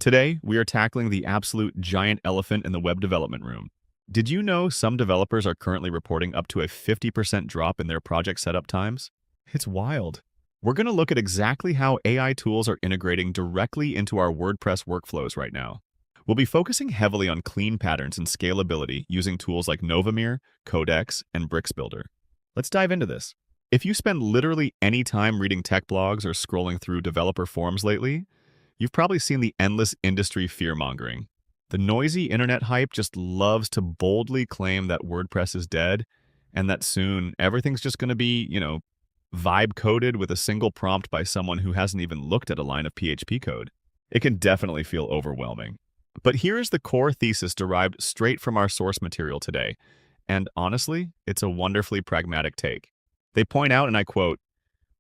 Today, we are tackling the absolute giant elephant in the web development room. Did you know some developers are currently reporting up to a 50% drop in their project setup times? It's wild. We're going to look at exactly how AI tools are integrating directly into our WordPress workflows right now. We'll be focusing heavily on clean patterns and scalability using tools like Novamir, Codeex, and Bricks Builder. Let's dive into this. If you spend literally any time reading tech blogs or scrolling through developer forums lately, you've probably seen the endless industry fear-mongering. The noisy internet hype just loves to boldly claim that WordPress is dead and that soon everything's just going to be, vibe coded with a single prompt by someone who hasn't even looked at a line of PHP code. It can definitely feel overwhelming. But here is the core thesis derived straight from our source material today. And honestly, it's a wonderfully pragmatic take. They point out, and I quote,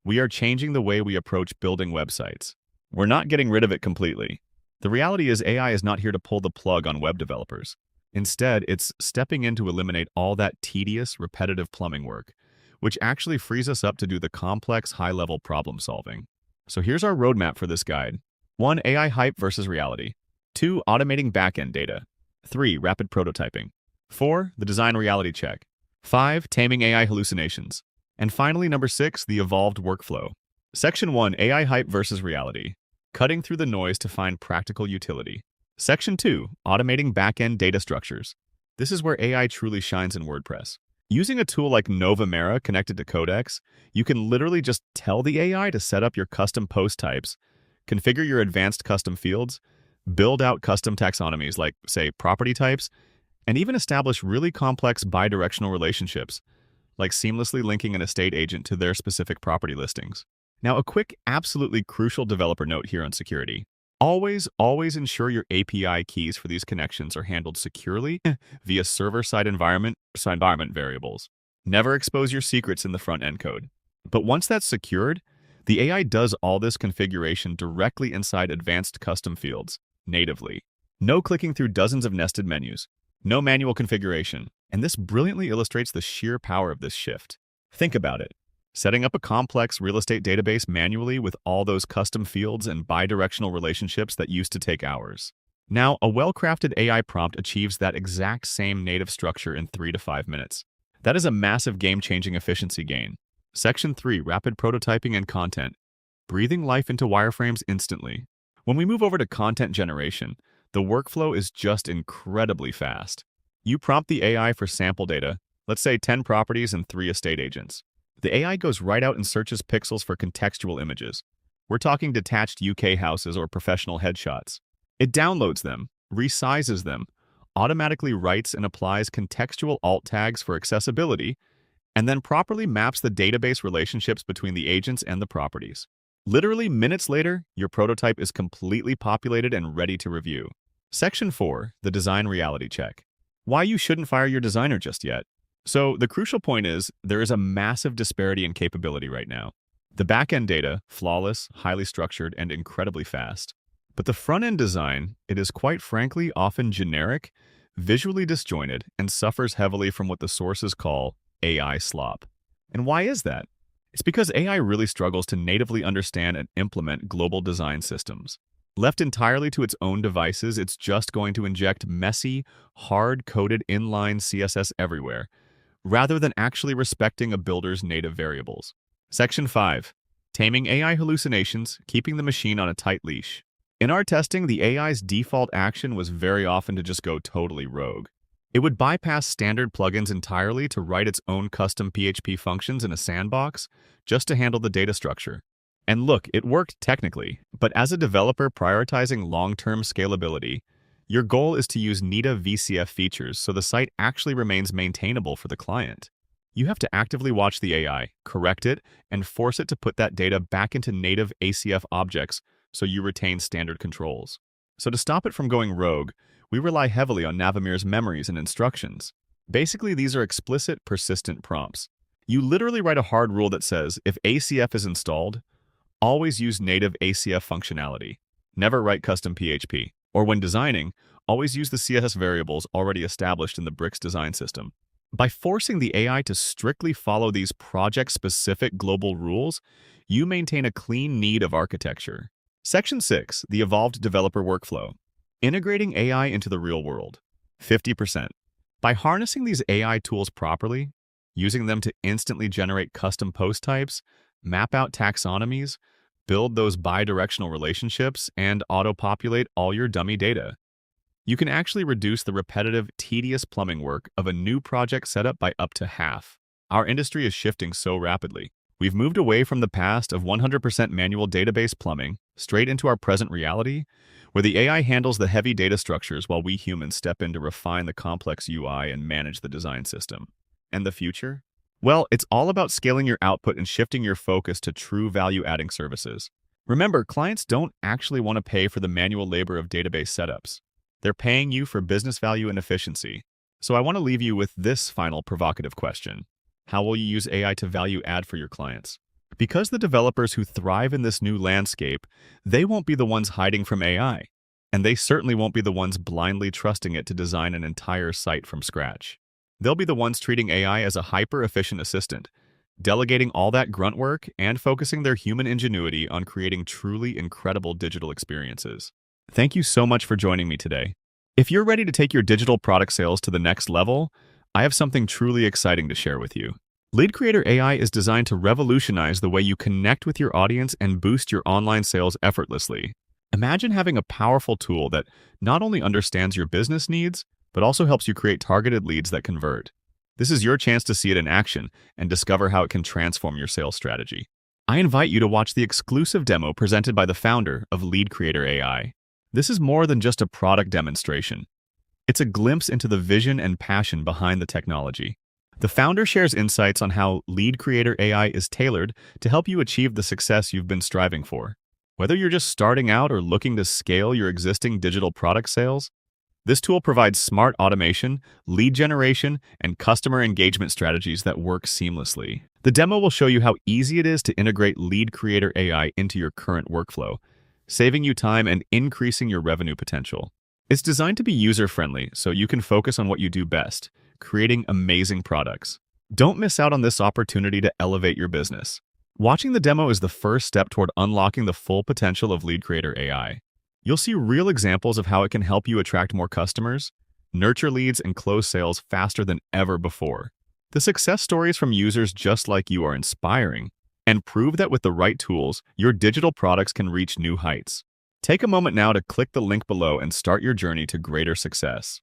"We are changing the way we approach building websites. We're not getting rid of it completely. The reality is AI is not here to pull the plug on web developers. Instead, it's stepping in to eliminate all that tedious, repetitive plumbing work, which actually frees us up to do the complex, high-level problem solving." So here's our roadmap for this guide. 1. AI hype versus reality. 2. Automating backend data. 3. Rapid prototyping. 4. The design reality check. 5. Taming AI hallucinations. And finally, number 6, the evolved workflow. Section 1, AI hype versus reality. Cutting through the noise to find practical utility. Section 2, automating backend data structures. This is where AI truly shines in WordPress. Using a tool like Novamir connected to Codeex, you can literally just tell the AI to set up your custom post types, configure your advanced custom fields, build out custom taxonomies like, say, property types, and even establish really complex bidirectional relationships, like seamlessly linking an estate agent to their specific property listings. Now, a quick, absolutely crucial developer note here on security. Always ensure your API keys for these connections are handled securely via server-side environment variables. Never expose your secrets in the front-end code. But once that's secured, the AI does all this configuration directly inside advanced custom fields, natively. No clicking through dozens of nested menus. No manual configuration. And this brilliantly illustrates the sheer power of this shift. Think about it. Setting up a complex real estate database manually with all those custom fields and bidirectional relationships that used to take hours. Now, a well-crafted AI prompt achieves that exact same native structure in 3 to 5 minutes. That is a massive game-changing efficiency gain. Section 3, rapid prototyping and content. Breathing life into wireframes instantly. When we move over to content generation, the workflow is just incredibly fast. You prompt the AI for sample data, let's say 10 properties and 3 estate agents. The AI goes right out and searches pixels for contextual images. We're talking detached UK houses or professional headshots. It downloads them, resizes them, automatically writes and applies contextual alt tags for accessibility, and then properly maps the database relationships between the agents and the properties. Literally minutes later, your prototype is completely populated and ready to review. Section 4, the design reality check. Why you shouldn't fire your designer just yet. So the crucial point is, there is a massive disparity in capability right now. The back-end data, flawless, highly structured, and incredibly fast. But the front-end design, it is quite frankly often generic, visually disjointed, and suffers heavily from what the sources call AI slop. And why is that? It's because AI really struggles to natively understand and implement global design systems. Left entirely to its own devices, it's just going to inject messy, hard-coded inline CSS everywhere, rather than actually respecting a builder's native variables. Section 5. Taming AI hallucinations, keeping the machine on a tight leash. In our testing, the AI's default action was very often to just go totally rogue. It would bypass standard plugins entirely to write its own custom PHP functions in a sandbox just to handle the data structure. And look, it worked technically, but as a developer prioritizing long-term scalability, your goal is to use native VCF features so the site actually remains maintainable for the client. You have to actively watch the AI, correct it, and force it to put that data back into native ACF objects so you retain standard controls. So to stop it from going rogue, we rely heavily on Novamir's memories and instructions. Basically, these are explicit, persistent prompts. You literally write a hard rule that says, if ACF is installed, always use native ACF functionality. Never write custom PHP. Or when designing, always use the CSS variables already established in the Bricks design system. By forcing the AI to strictly follow these project-specific global rules, you maintain a clean need of architecture. Section 6, the evolved developer workflow. Integrating AI into the real world. 50%. By harnessing these AI tools properly, using them to instantly generate custom post types, map out taxonomies, build those bidirectional relationships, and auto-populate all your dummy data, you can actually reduce the repetitive, tedious plumbing work of a new project setup by up to half. Our industry is shifting so rapidly. We've moved away from the past of 100% manual database plumbing straight into our present reality, where the AI handles the heavy data structures while we humans step in to refine the complex UI and manage the design system. And the future? Well, it's all about scaling your output and shifting your focus to true value-adding services. Remember, clients don't actually want to pay for the manual labor of database setups. They're paying you for business value and efficiency. So I want to leave you with this final provocative question. How will you use AI to value add for your clients? Because the developers who thrive in this new landscape, they won't be the ones hiding from AI. And they certainly won't be the ones blindly trusting it to design an entire site from scratch. They'll be the ones treating AI as a hyper-efficient assistant, delegating all that grunt work and focusing their human ingenuity on creating truly incredible digital experiences. Thank you so much for joining me today. If you're ready to take your digital product sales to the next level, I have something truly exciting to share with you. Lead Creator AI is designed to revolutionize the way you connect with your audience and boost your online sales effortlessly. Imagine having a powerful tool that not only understands your business needs, but also helps you create targeted leads that convert. This is your chance to see it in action and discover how it can transform your sales strategy. I invite you to watch the exclusive demo presented by the founder of Lead Creator AI. This is more than just a product demonstration. It's a glimpse into the vision and passion behind the technology. The founder shares insights on how Lead Creator AI is tailored to help you achieve the success you've been striving for. Whether you're just starting out or looking to scale your existing digital product sales, this tool provides smart automation, lead generation, and customer engagement strategies that work seamlessly. The demo will show you how easy it is to integrate Lead Creator AI into your current workflow, saving you time and increasing your revenue potential. It's designed to be user-friendly so you can focus on what you do best, creating amazing products. Don't miss out on this opportunity to elevate your business. Watching the demo is the first step toward unlocking the full potential of Lead Creator AI. You'll see real examples of how it can help you attract more customers, nurture leads, and close sales faster than ever before. The success stories from users just like you are inspiring and prove that with the right tools, your digital products can reach new heights. Take a moment now to click the link below and start your journey to greater success.